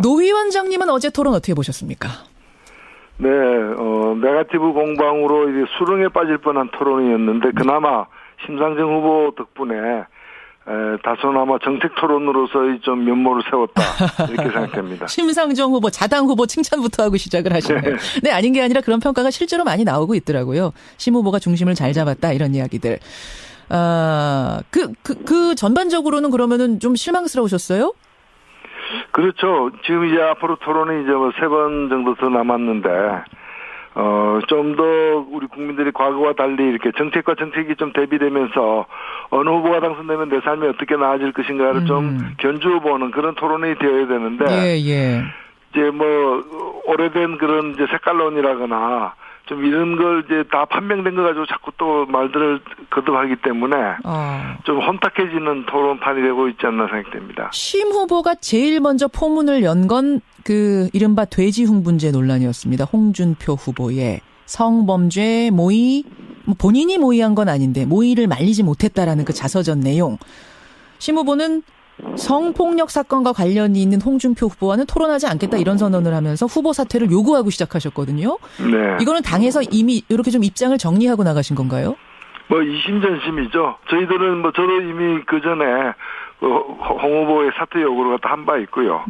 노 위원장님은 어제 토론 어떻게 보셨습니까? 네, 네거티브 공방으로 이제 수렁에 빠질 뻔한 토론이었는데 그나마 심상정 후보 덕분에 다소나마 정책 토론으로서의 좀 면모를 세웠다 이렇게 생각됩니다. 심상정 후보, 자당 후보 칭찬부터 하고 시작을 하시네요. 네. 네, 아닌 게 아니라 그런 평가가 실제로 많이 나오고 있더라고요. 심 후보가 중심을 잘 잡았다 이런 이야기들. 그 전반적으로는 그러면은 좀 실망스러우셨어요? 그렇죠. 지금 이제 앞으로 토론이 이제 뭐 3번 정도 더 남았는데, 좀 더 우리 국민들이 과거와 달리 이렇게 정책과 정책이 좀 대비되면서 어느 후보가 당선되면 내 삶이 어떻게 나아질 것인가를 좀 견주어 보는 그런 토론이 되어야 되는데, 이제 뭐, 오래된 그런 이제 색깔론이라거나, 좀 이런 걸 이제 다 판명된 거 가지고 자꾸 또 말들을 거듭하기 때문에 좀 혼탁해지는 토론판이 되고 있지 않나 생각됩니다. 심 후보가 제일 먼저 포문을 연 건 그 이른바 돼지흥분제 논란이었습니다. 홍준표 후보의 성범죄 모의, 본인이 모의한 건 아닌데 모의를 말리지 못했다라는 그 자서전 내용. 심 후보는 성폭력 사건과 관련이 있는 홍준표 후보와는 토론하지 않겠다 이런 선언을 하면서 후보 사퇴를 요구하고 시작하셨거든요. 네. 이거는 당에서 이미 이렇게 좀 입장을 정리하고 나가신 건가요? 뭐 이심전심이죠. 저희들은 뭐 저도 이미 그 전에 홍 후보의 사퇴 요구를 갖다 한 바 있고요.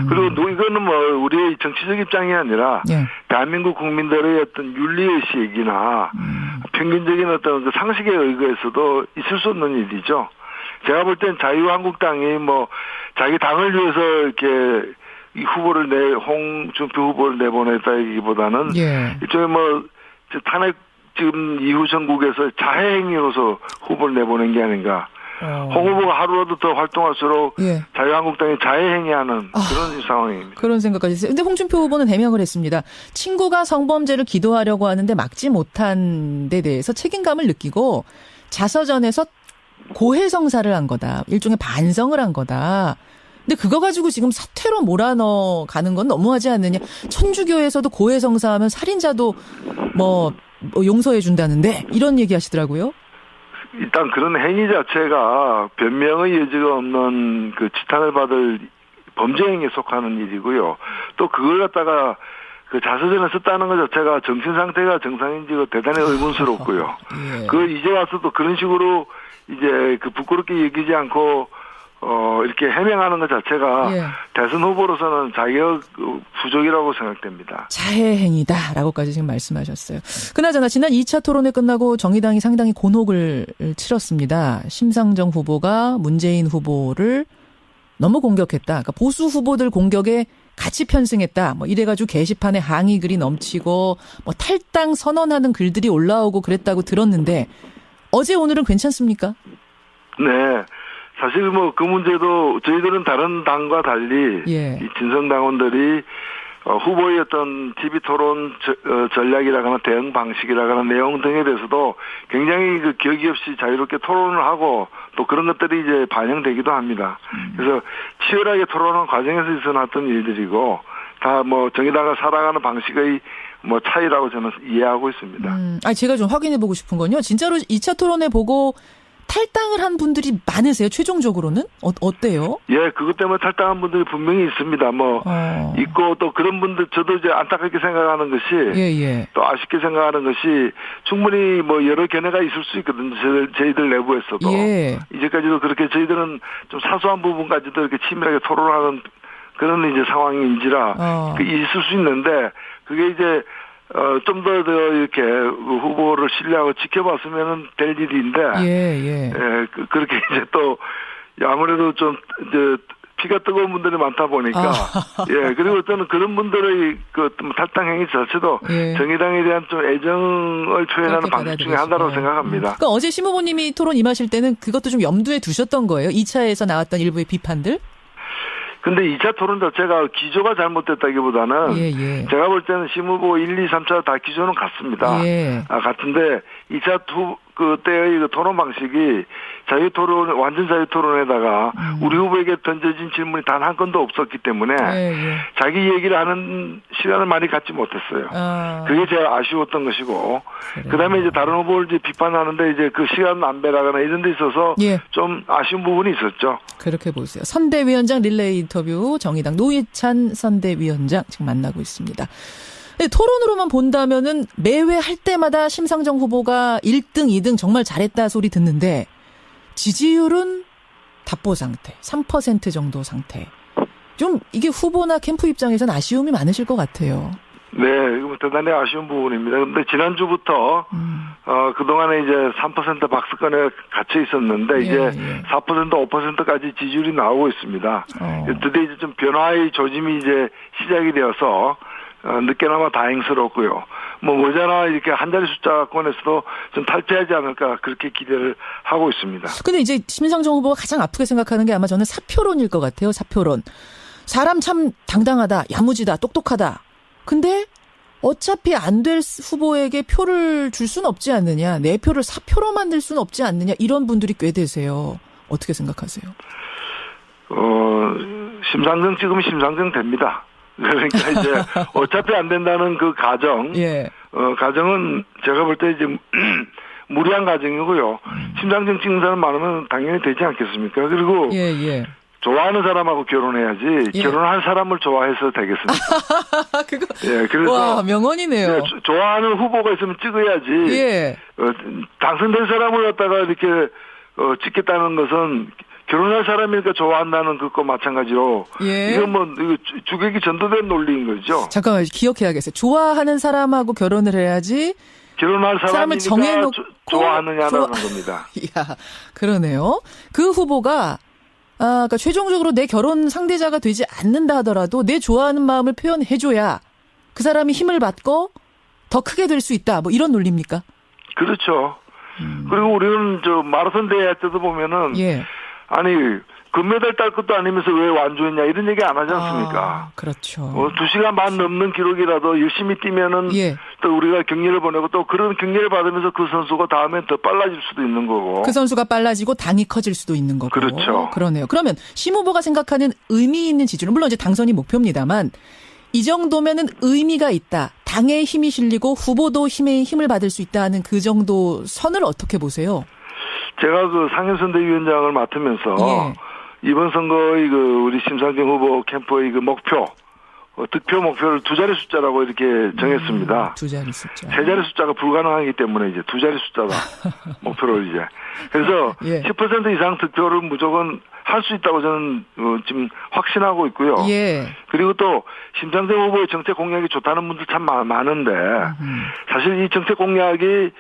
그리고 이거는 뭐 우리의 정치적 입장이 아니라 대한민국 국민들의 어떤 윤리의식이나 평균적인 어떤 그 상식에 의거해서도 있을 수 없는 일이죠. 제가 볼 땐 자유한국당이 뭐 자기 당을 위해서 이렇게 이 후보를 홍준표 후보를 내보냈다기보다는 일종의 뭐 탄핵 지금 이후 전국에서 자해 행위로서 후보를 내보낸 게 아닌가. 홍 후보가 하루라도 더 활동할수록 자유한국당이 자해 행위하는 그런 상황입니다. 그런 생각까지 했어요. 근데 홍준표 후보는 해명을 했습니다. 친구가 성범죄를 기도하려고 하는데 막지 못한 데 대해서 책임감을 느끼고 자서전에서 고해성사를 한 거다. 일종의 반성을 한 거다. 근데 그거 가지고 지금 사퇴로 몰아넣어 가는 건 너무하지 않느냐. 천주교에서도 고해성사하면 살인자도 뭐 용서해 준다는데 이런 얘기 하시더라고요. 일단 그런 행위 자체가 변명의 여지가 없는 그 지탄을 받을 범죄 행위에 속하는 일이고요. 또 그걸 갖다가 그 자서전에 썼다는 것 자체가 정신 상태가 정상인지가 대단히 의문스럽고요. 그 이제 와서도 그런 식으로 이제 그 부끄럽게 여기지 않고 이렇게 해명하는 것 자체가 대선 후보로서는 자격 부족이라고 생각됩니다. 자해 행위다라고까지 지금 말씀하셨어요. 그나저나 지난 2차 토론회 끝나고 정의당이 상당히 곤혹을 치렀습니다. 심상정 후보가 문재인 후보를 너무 공격했다. 그러니까 보수 후보들 공격에 같이 편승했다. 뭐 이래가지고 게시판에 항의 글이 넘치고 뭐 탈당 선언하는 글들이 올라오고 그랬다고 들었는데 어제 오늘은 괜찮습니까? 네. 사실 뭐 그 문제도 저희들은 다른 당과 달리 이 진성당원들이 후보의 어떤 TV 토론 전략이라거나 대응 방식이라거나 내용 등에 대해서도 굉장히 그 격의 없이 자유롭게 토론을 하고 또 그런 것들이 이제 반영되기도 합니다. 그래서 치열하게 토론한 과정에서 있어났던 일들이고 다 뭐 정의당을 살아가는 방식의 뭐 차이라고 저는 이해하고 있습니다. 제가 좀 확인해보고 싶은 건요. 진짜로 2차 토론회 보고 탈당을 한 분들이 많으세요? 최종적으로는? 어때요? 예, 그것 때문에 탈당한 분들이 분명히 있습니다. 뭐 있고 또 그런 분들 저도 이제 안타깝게 생각하는 것이 또 아쉽게 생각하는 것이 충분히 뭐 여러 견해가 있을 수 있거든요. 저희들 내부에서도 이제까지도 그렇게 저희들은 좀 사소한 부분까지도 이렇게 치밀하게 토론하는 그런 이제 상황인지라 있을 수 있는데 그게 이제 좀 더 이렇게 후보를 신뢰하고 지켜봤으면 될 일인데, 그렇게 이제 또 아무래도 좀 이제 피가 뜨거운 분들이 많다 보니까, 그리고 저는 그런 분들의 그 탈당 행위 자체도 정의당에 대한 좀 애정을 표현하는 방식 중에 하나라고 생각합니다. 그러니까 어제 심 후보님이 토론 임하실 때는 그것도 좀 염두에 두셨던 거예요? 2차에서 나왔던 일부의 비판들? 근데 2차 토론 자체가 기조가 잘못됐다기보다는 제가 볼 때는 심 후보 1, 2, 3차 다 기조는 같습니다. 같은데 2차 그때의 그 토론 방식이 완전 자유 토론에다가 우리 후보에게 던져진 질문이 단 한 건도 없었기 때문에 자기 얘기를 하는 시간을 많이 갖지 못했어요. 그게 제일 아쉬웠던 것이고, 그 다음에 이제 다른 후보를 이제 비판하는데 이제 그 시간 안배라거나 이런 데 있어서 좀 아쉬운 부분이 있었죠. 그렇게 보세요. 선대위원장 릴레이 인터뷰 정의당 노회찬 선대위원장 지금 만나고 있습니다. 토론으로만 본다면은 매회 할 때마다 심상정 후보가 1등, 2등 정말 잘했다 소리 듣는데 지지율은 답보 상태, 3% 정도 상태. 좀 이게 후보나 캠프 입장에서는 아쉬움이 많으실 것 같아요. 네, 이거 대단히 아쉬운 부분입니다. 근데 지난주부터 그동안에 이제 3% 박스권에 갇혀 있었는데 이제 4%, 5%까지 지지율이 나오고 있습니다. 드디어 이제 좀 변화의 조짐이 이제 시작이 되어서 늦게나마 다행스럽고요. 뭐 머지않아 이렇게 한 자리 숫자권에서도 좀 탈퇴하지 않을까 그렇게 기대를 하고 있습니다. 근데 이제 심상정 후보가 가장 아프게 생각하는 게 아마 저는 사표론일 것 같아요. 사표론. 사람 참 당당하다, 야무지다, 똑똑하다. 근데 어차피 안 될 후보에게 표를 줄 수는 없지 않느냐. 내 표를 사표로 만들 수는 없지 않느냐. 이런 분들이 꽤 되세요. 어떻게 생각하세요? 심상정 찍으면 심상정 됩니다. 그러니까 이제 어차피 안 된다는 그 가정, 가정은 제가 볼 때 이제 무리한 가정이고요. 심상정 찍는 사람 많으면 당연히 되지 않겠습니까? 그리고 좋아하는 사람하고 결혼해야지 결혼할 사람을 좋아해서 되겠습니까? 그거 그래서 와 명언이네요. 좋아하는 후보가 있으면 찍어야지. 당선된 사람을 갖다가 이렇게 찍겠다는 것은 결혼할 사람이니까 좋아한다는 그거 마찬가지로 이건 뭐 이거 주객이 전도된 논리인 거죠. 잠깐만 기억해야겠어요. 좋아하는 사람하고 결혼을 해야지. 결혼할 사람을 정해놓고 좋아하느냐라는 겁니다. 이야, 그러네요. 그 후보가 그러니까 최종적으로 내 결혼 상대자가 되지 않는다 하더라도 내 좋아하는 마음을 표현해줘야 그 사람이 힘을 받고 더 크게 될 수 있다. 뭐 이런 논리입니까? 그렇죠. 그리고 우리는 저 마라톤 대회 할 때도 보면은 아니 금메달 딸 것도 아니면서 왜 완주했냐 이런 얘기 안 하지 않습니까? 그렇죠. 2시간 반 넘는 기록이라도 열심히 뛰면은 또 우리가 격려를 보내고 또 그런 격려를 받으면서 그 선수가 다음엔 더 빨라질 수도 있는 거고. 그 선수가 빨라지고 당이 커질 수도 있는 거고. 그렇죠. 그러네요. 그러면 심 후보가 생각하는 의미 있는 지지율은 물론 이제 당선이 목표입니다만 이 정도면은 의미가 있다. 당의 힘이 실리고 후보도 힘을 받을 수 있다는 그 정도 선을 어떻게 보세요? 제가 그 상임선대위원장을 맡으면서 이번 선거의 그 우리 심상정 후보 캠프의 그 목표, 득표 목표를 2자리 숫자라고 이렇게 정했습니다. 2자리 숫자. 3자리 숫자가 불가능하기 때문에 이제 2자리 숫자다. 목표를 이제. 그래서 10% 이상 득표를 무조건 할 수 있다고 저는 지금 확신하고 있고요. 그리고 또 심상정 후보의 정책 공약이 좋다는 분들 참 많은데 사실 이 정책 공약이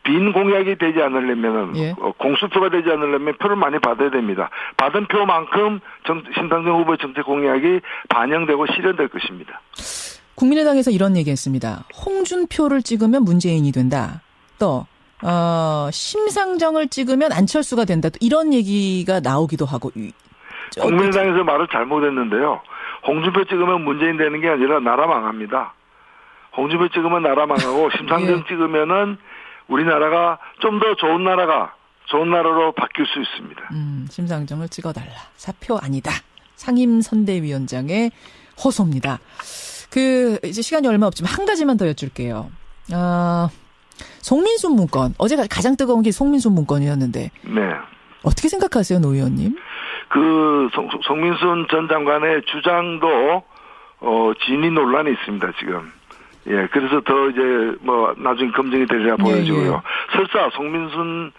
빈 공약이 되지 않으려면 공수표가 되지 않으려면 표를 많이 받아야 됩니다. 받은 표만큼 심상정 후보의 정책 공약이 반영되고 실현될 것입니다. 국민의당에서 이런 얘기했습니다. 홍준표를 찍으면 문재인이 된다. 또 심상정을 찍으면 안철수가 된다. 또 이런 얘기가 나오기도 하고. 국민의당에서 말을 잘못했는데요. 홍준표 찍으면 문재인 되는 게 아니라 나라 망합니다. 홍준표 찍으면 나라 망하고 심상정 찍으면은 우리나라가 좀 더 좋은 나라로 바뀔 수 있습니다. 심상정을 찍어달라. 사표 아니다. 상임선대위원장의 호소입니다. 이제 시간이 얼마 없지만 한 가지만 더 여쭐게요. 송민순 문건. 어제 가장 뜨거운 게 송민순 문건이었는데. 어떻게 생각하세요, 노 의원님? 송민순 전 장관의 주장도, 진위 논란이 있습니다, 지금. 그래서 더 이제 나중에 검증이 되리라 보여지고요. 설사 송민순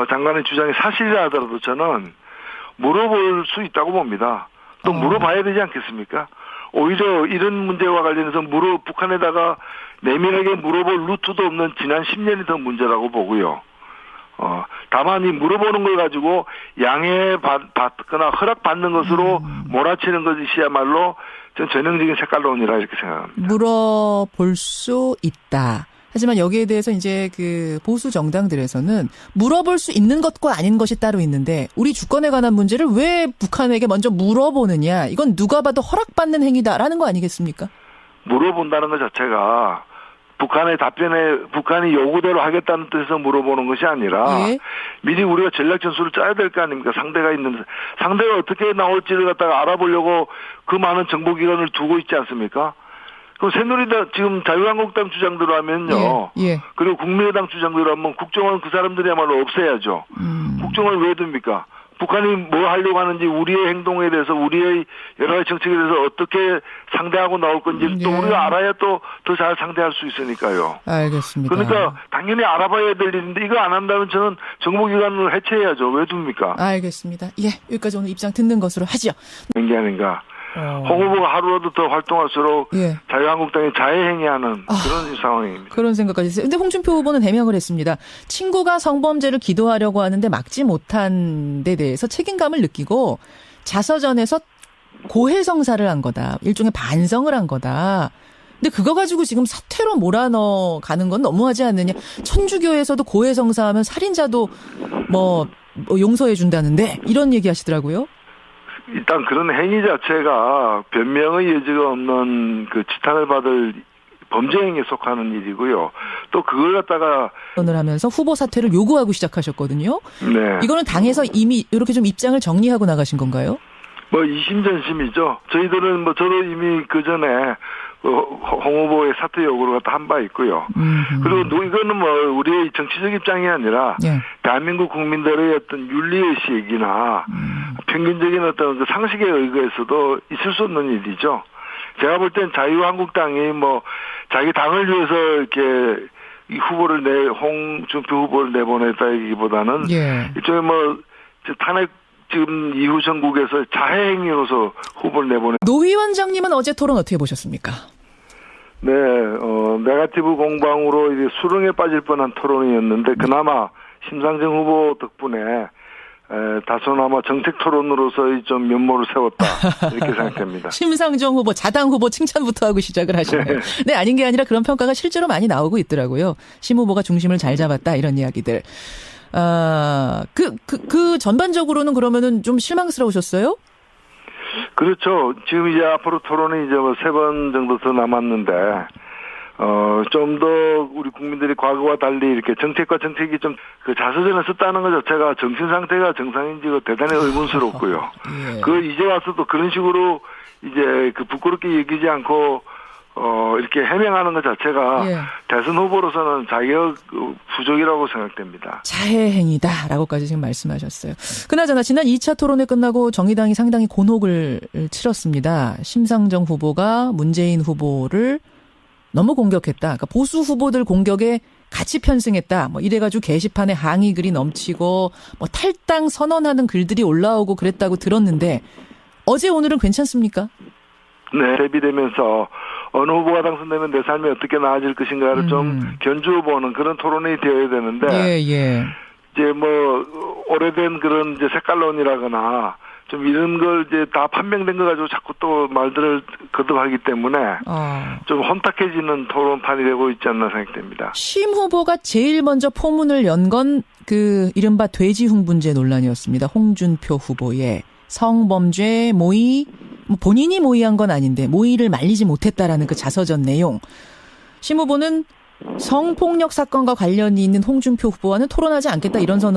장관의 주장이 사실이라 하더라도 저는 물어볼 수 있다고 봅니다. 또 물어봐야 되지 않겠습니까? 오히려 이런 문제와 관련해서 북한에다가 내밀하게 물어볼 루트도 없는 지난 10년이 더 문제라고 보고요. 다만 이 물어보는 걸 가지고 양해받거나 허락받는 것으로 몰아치는 것이야말로 전 전형적인 색깔론이라 이렇게 생각합니다. 물어볼 수 있다. 하지만 여기에 대해서 이제 그 보수 정당들에서는 물어볼 수 있는 것과 아닌 것이 따로 있는데 우리 주권에 관한 문제를 왜 북한에게 먼저 물어보느냐. 이건 누가 봐도 허락받는 행위다라는 거 아니겠습니까? 물어본다는 것 자체가 북한의 답변에 북한이 요구대로 하겠다는 뜻에서 물어보는 것이 아니라 예. 미리 우리가 전략 전술을 짜야 될 거 아닙니까? 상대가 있는데 상대가 어떻게 나올지를 갖다가 알아보려고 그 많은 정보기관을 두고 있지 않습니까? 그럼 새누리당 지금 자유한국당 주장대로 하면요. 예, 예. 그리고 국민의당 주장대로 하면 국정원 그 사람들이야말로 없애야죠. 국정원 왜 둡니까? 북한이 뭐 하려고 하는지 우리의 행동에 대해서 우리의 여러 가지 정책에 대해서 어떻게 상대하고 나올 건지 또 우리가 알아야 또 더 잘 상대할 수 있으니까요. 알겠습니다. 그러니까 당연히 알아봐야 될 일인데 이거 안 한다면 저는 정보기관을 해체해야죠. 왜 둡니까? 알겠습니다. 예, 여기까지 오늘 입장 듣는 것으로 하죠. 된 게 아닌가. 홍 후보가 하루라도 더 활동할수록 예. 자유한국당이 자해행위하는 그런 상황입니다. 그런 생각까지 했어요. 근데 홍준표 후보는 해명을 했습니다. 친구가 성범죄를 기도하려고 하는데 막지 못한 데 대해서 책임감을 느끼고 자서전에서 고해성사를 한 거다. 일종의 반성을 한 거다. 근데 그거 가지고 지금 사퇴로 몰아넣어 가는 건 너무하지 않느냐. 천주교에서도 고해성사하면 살인자도 뭐 용서해 준다는데 이런 얘기 하시더라고요. 일단 그런 행위 자체가 변명의 여지가 없는 그 지탄을 받을 범죄 행위에 속하는 일이고요. 또 그걸 갖다가 오늘 하면서 후보 사퇴를 요구하고 시작하셨거든요. 네. 이거는 당에서 이미 이렇게 좀 입장을 정리하고 나가신 건가요? 뭐 이심전심이죠. 저희들은 뭐 저도 이미 그 전에 홍 후보의 사퇴 요구를 갖다 한 바 있고요. 그리고 이거는 뭐 우리의 정치적 입장이 아니라 예. 대한민국 국민들의 어떤 윤리의식이나 평균적인 어떤 그 상식에 의거해서도 있을 수 없는 일이죠. 제가 볼 땐 자유한국당이 뭐 자기 당을 위해서 이렇게 이 후보를 홍준표 후보를 내보냈다기보다는 예. 일종의 뭐 탄핵 지금 이후 전국에서 자해행위로서 후보를 내보내. 노 위원장님은 어제 토론 어떻게 보셨습니까? 네, 네거티브 공방으로 이제 수렁에 빠질 뻔한 토론이었는데 그나마 심상정 후보 덕분에 다소나마 정책 토론으로서의 좀 면모를 세웠다 이렇게 생각됩니다. 심상정 후보, 자당 후보 칭찬부터 하고 시작을 하시네요. 네. 네, 아닌 게 아니라 그런 평가가 실제로 많이 나오고 있더라고요. 심 후보가 중심을 잘 잡았다 이런 이야기들. 그 전반적으로는 그러면은 좀 실망스러우셨어요? 그렇죠. 지금 이제 앞으로 토론이 이제 뭐 3번 정도 더 남았는데, 좀 더 우리 국민들이 과거와 달리 이렇게 정책과 정책이 좀 그 자서전을 썼다는 것 자체가 정신 상태가 정상인지가 대단히 의문스럽고요. 예. 이제 와서도 그런 식으로 이제 그 부끄럽게 여기지 않고 이렇게 해명하는 것 자체가 예. 대선 후보로서는 자격 부족이라고 생각됩니다. 자해행위다라고까지 지금 말씀하셨어요. 그나저나 지난 2차 토론회 끝나고 정의당이 상당히 곤혹을 치렀습니다. 심상정 후보가 문재인 후보를 너무 공격했다. 그러니까 보수 후보들 공격에 같이 편승했다. 뭐 이래가지고 게시판에 항의 글이 넘치고 뭐 탈당 선언하는 글들이 올라오고 그랬다고 들었는데 어제 오늘은 괜찮습니까? 네, 대비되면서 어느 후보가 당선되면 내 삶이 어떻게 나아질 것인가를 좀 견주어보는 그런 토론이 되어야 되는데, 예. 이제 뭐 오래된 그런 이제 색깔론이라거나 좀 이런 걸 이제 다 판명된 거 가지고 자꾸 또 말들을 거듭하기 때문에 좀 혼탁해지는 토론판이 되고 있지 않나 생각됩니다. 심 후보가 제일 먼저 포문을 연 건 그 이른바 돼지흥분제 논란이었습니다. 홍준표 후보의 성범죄 모의. 본인이 모의한 건 아닌데 모의를 말리지 못했다라는 그 자서전 내용. 심 후보는 성폭력 사건과 관련이 있는 홍준표 후보와는 토론하지 않겠다 이런 선언